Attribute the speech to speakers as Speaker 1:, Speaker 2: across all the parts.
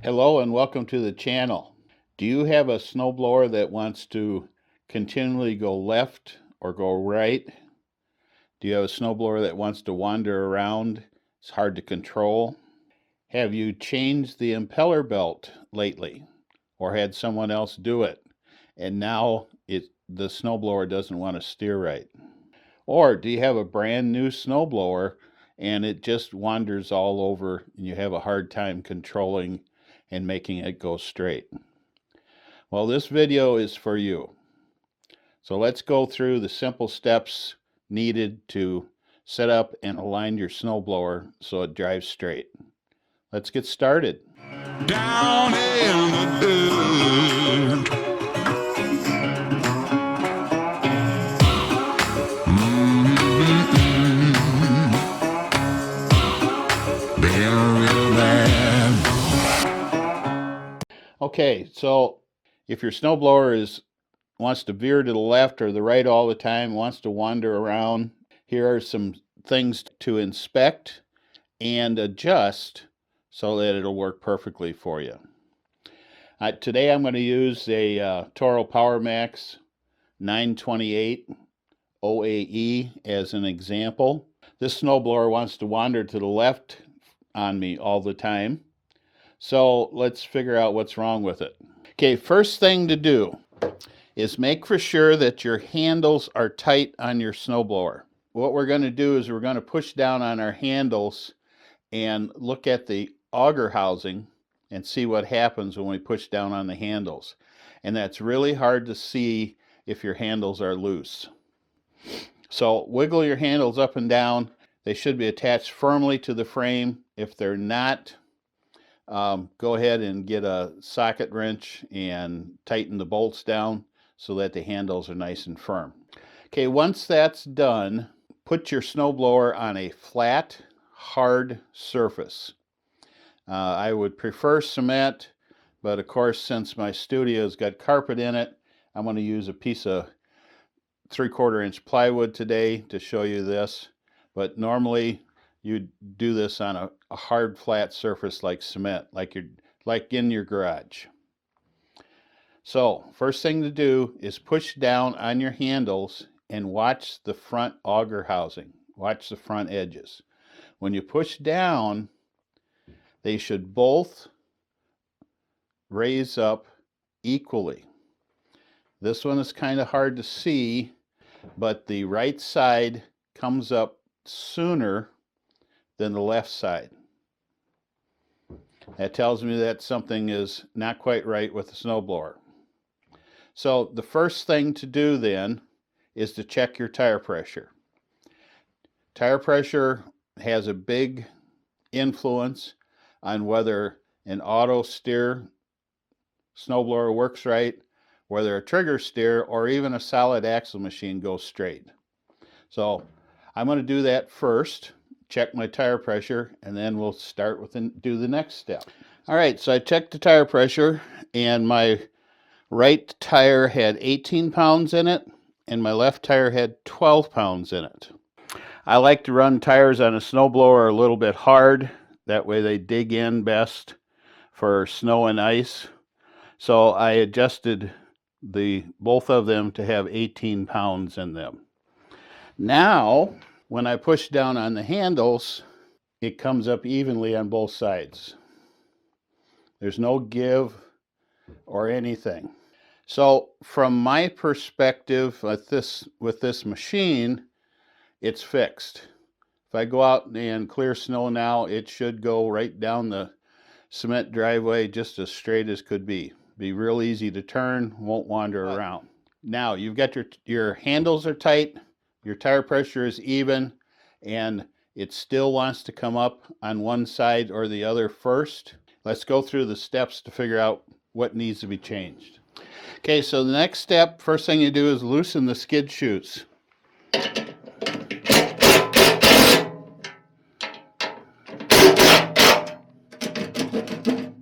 Speaker 1: Hello and welcome to the channel. Do you have a snowblower that wants to continually go left or go right? Do you have a snowblower that wants to wander around? It's hard to control. Have you changed the impeller belt lately or had someone else do it and now the snowblower doesn't want to steer right? Or do you have a brand new snowblower and it just wanders all over and you have a hard time controlling and making it go straight? Well, this video is for you. So let's go through the simple steps needed to set up and align your snowblower so it drives straight. Let's get started. Down in the dirt. Okay, so if your snowblower wants to veer to the left or the right all the time, wants to wander around, here are some things to inspect and adjust so that it'll work perfectly for you. Today I'm going to use a Toro Power Max 928 OAE as an example. This snowblower wants to wander to the left on me all the time. So let's figure out what's wrong with it. Okay, first thing to do is make for sure that your handles are tight on your snowblower. What we're going to do is we're going to push down on our handles and look at the auger housing and see what happens when we push down on the handles. And that's really hard to see if your handles are loose. So wiggle your handles up and down. They should be attached firmly to the frame. If they're not, go ahead and get a socket wrench and tighten the bolts down so that the handles are nice and firm. Okay, once that's done, put your snowblower on a flat, hard surface. I would prefer cement, but of course, since my studio's got carpet in it, I'm going to use a piece of 3/4 inch plywood today to show you this. But normally, you do this on a hard, flat surface like cement, like in your garage. So, first thing to do is push down on your handles and watch the front auger housing. Watch the front edges. When you push down, they should both raise up equally. This one is kind of hard to see, but the right side comes up sooner than the left side. That tells me that something is not quite right with the snowblower. So the first thing to do then is to check your tire pressure. Tire pressure has a big influence on whether an auto steer snowblower works right, whether a trigger steer or even a solid axle machine goes straight. So I'm going to do that first. Check my tire pressure, and then we'll start with do the next step. All right, so I checked the tire pressure, and my right tire had 18 pounds in it, and my left tire had 12 pounds in it. I like to run tires on a snowblower a little bit hard. That way they dig in best for snow and ice. So I adjusted both of them to have 18 pounds in them. Now, when I push down on the handles, it comes up evenly on both sides. There's no give or anything. So from my perspective with this machine, it's fixed. If I go out and clear snow now, it should go right down the cement driveway just as straight as could be. Be real easy to turn, won't wander around. Now you've got your handles are tight, your tire pressure is even, and it still wants to come up on one side or the other first. Let's go through the steps to figure out what needs to be changed. Okay, so the next step, first thing you do is loosen the skid shoes.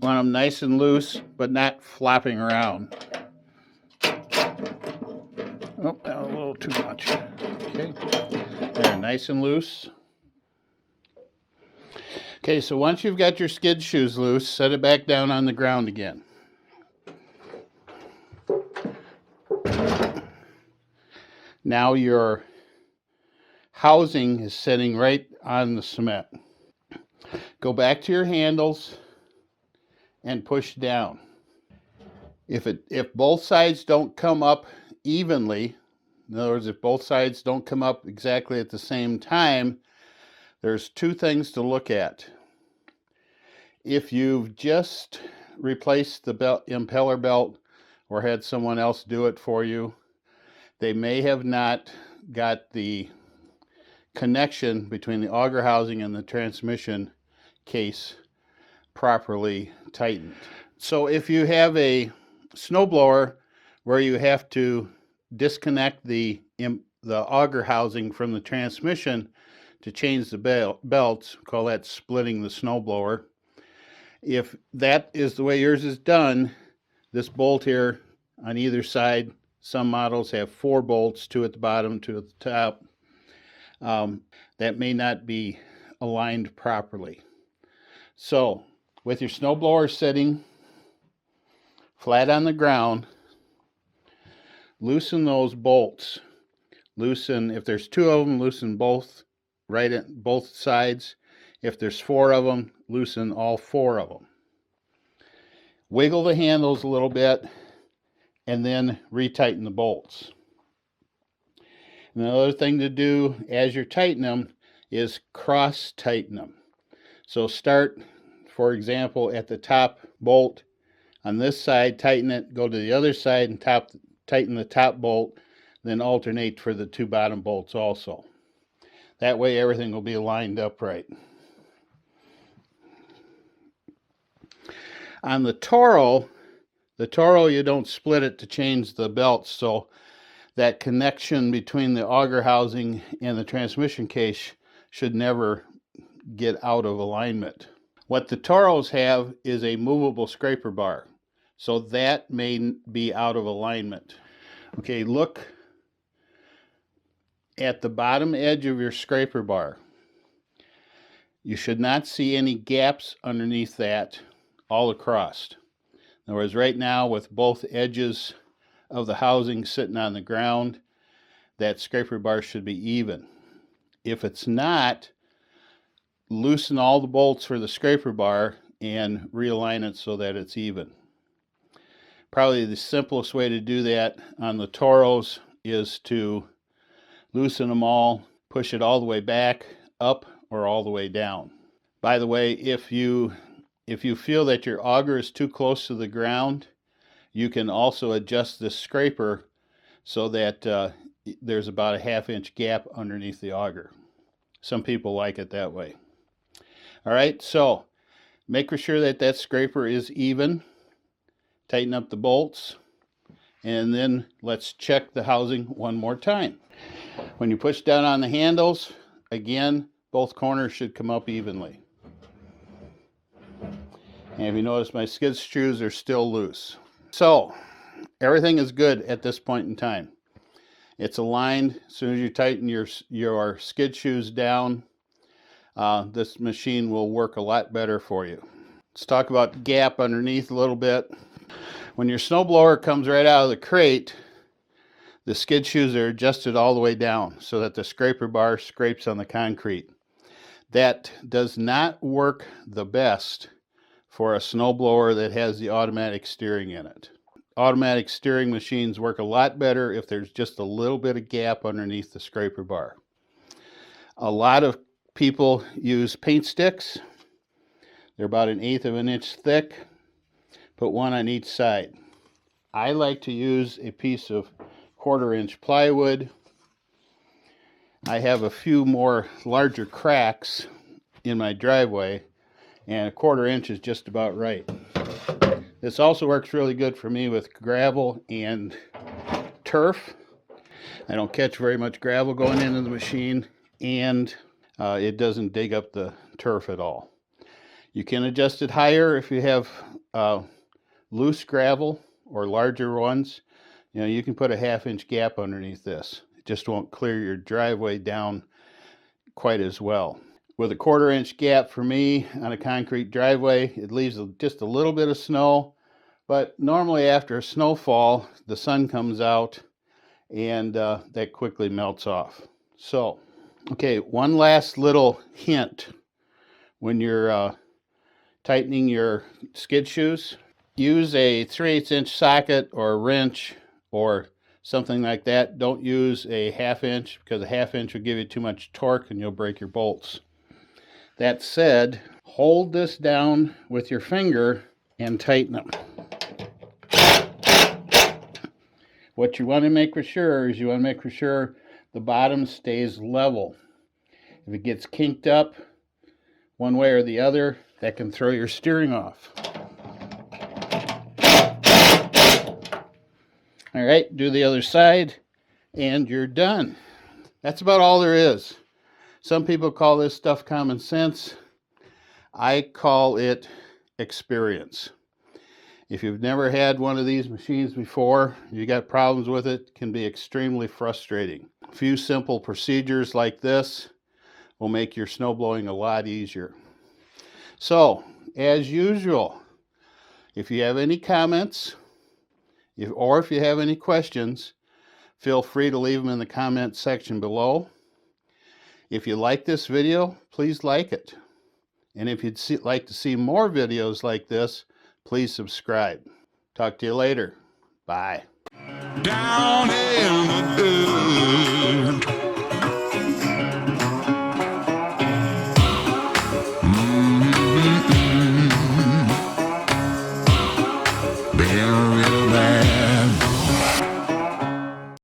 Speaker 1: Want them nice and loose, but not flopping around. Oh, that was a little too much. Okay, they're nice and loose. Okay, so once you've got your skid shoes loose, set it back down on the ground again. Now your housing is sitting right on the cement. Go back to your handles and push down. If both sides don't come up evenly, in other words, if both sides don't come up exactly at the same time, there's two things to look at. If you've just replaced the impeller belt or had someone else do it for you, they may have not got the connection between the auger housing and the transmission case properly tightened. So if you have a snowblower where you have to disconnect the auger housing from the transmission to change the belts, call that splitting the snowblower. If that is the way yours is done, this bolt here on either side, some models have 4 bolts, 2 at the bottom, 2 at the top. That may not be aligned properly. So with your snowblower sitting flat on the ground, loosen those bolts. Loosen, if there's 2 of them, loosen both right at both sides. If there's 4 of them, loosen all 4 of them. Wiggle the handles a little bit and then retighten the bolts. Another thing to do as you're tightening them is cross tighten them. So start, for example, at the top bolt on this side, tighten it, go to the other side and tighten the top bolt, then alternate for the 2 bottom bolts also. That way everything will be lined up right. On the Toro you don't split it to change the belts, so that connection between the auger housing and the transmission case should never get out of alignment. What the Toros have is a movable scraper bar, so that may be out of alignment. Okay, look at the bottom edge of your scraper bar. You should not see any gaps underneath that all across. In other words, right now with both edges of the housing sitting on the ground, that scraper bar should be even. If it's not, loosen all the bolts for the scraper bar and realign it so that it's even. Probably the simplest way to do that on the Toros is to loosen them all, push it all the way back, up, or all the way down. By the way, if you feel that your auger is too close to the ground, you can also adjust this scraper so that there's about a 1/2 inch gap underneath the auger. Some people like it that way. All right, so make sure that that scraper is even. Tighten up the bolts, and then let's check the housing one more time. When you push down on the handles, again, both corners should come up evenly. And if you notice, my skid screws are still loose. So everything is good at this point in time. It's aligned. As soon as you tighten your skid shoes down, this machine will work a lot better for you. Let's talk about the gap underneath a little bit. When your snowblower comes right out of the crate, the skid shoes are adjusted all the way down so that the scraper bar scrapes on the concrete. That does not work the best for a snowblower that has the automatic steering in it. Automatic steering machines work a lot better if there's just a little bit of gap underneath the scraper bar. A lot of people use paint sticks. They're about 1/8 of an inch thick. Put one on each side. I like to use a piece of 1/4 inch plywood. I have a few more larger cracks in my driveway, and 1/4 inch is just about right. This also works really good for me with gravel and turf. I don't catch very much gravel going into the machine, and it doesn't dig up the turf at all. You can adjust it higher if you have loose gravel or larger ones. You know, you can put a 1/2 inch gap underneath this. It just won't clear your driveway down quite as well. with a 1/4 inch gap for me on a concrete driveway. It leaves just a little bit of snow, but normally after a snowfall, the sun comes out and that quickly melts off. So, okay, one last little hint when you're tightening your skid shoes. Use a 3/8 inch socket or a wrench or something like that. Don't use a 1/2 inch because a 1/2 inch will give you too much torque and you'll break your bolts. That said, hold this down with your finger and tighten them. What you want to make for sure is the bottom stays level. If it gets kinked up one way or the other, that can throw your steering off. All right, do the other side and you're done. That's about all there is. Some people call this stuff common sense. I call it experience. If you've never had one of these machines before, you got problems with it, it can be extremely frustrating. A few simple procedures like this will make your snowblowing a lot easier. So, as usual, if you have any comments, or if you have any questions, feel free to leave them in the comment section below. If you like this video, please like it. And if you'd like to see more videos like this, please subscribe. Talk to you later. Bye. Down in the dirt.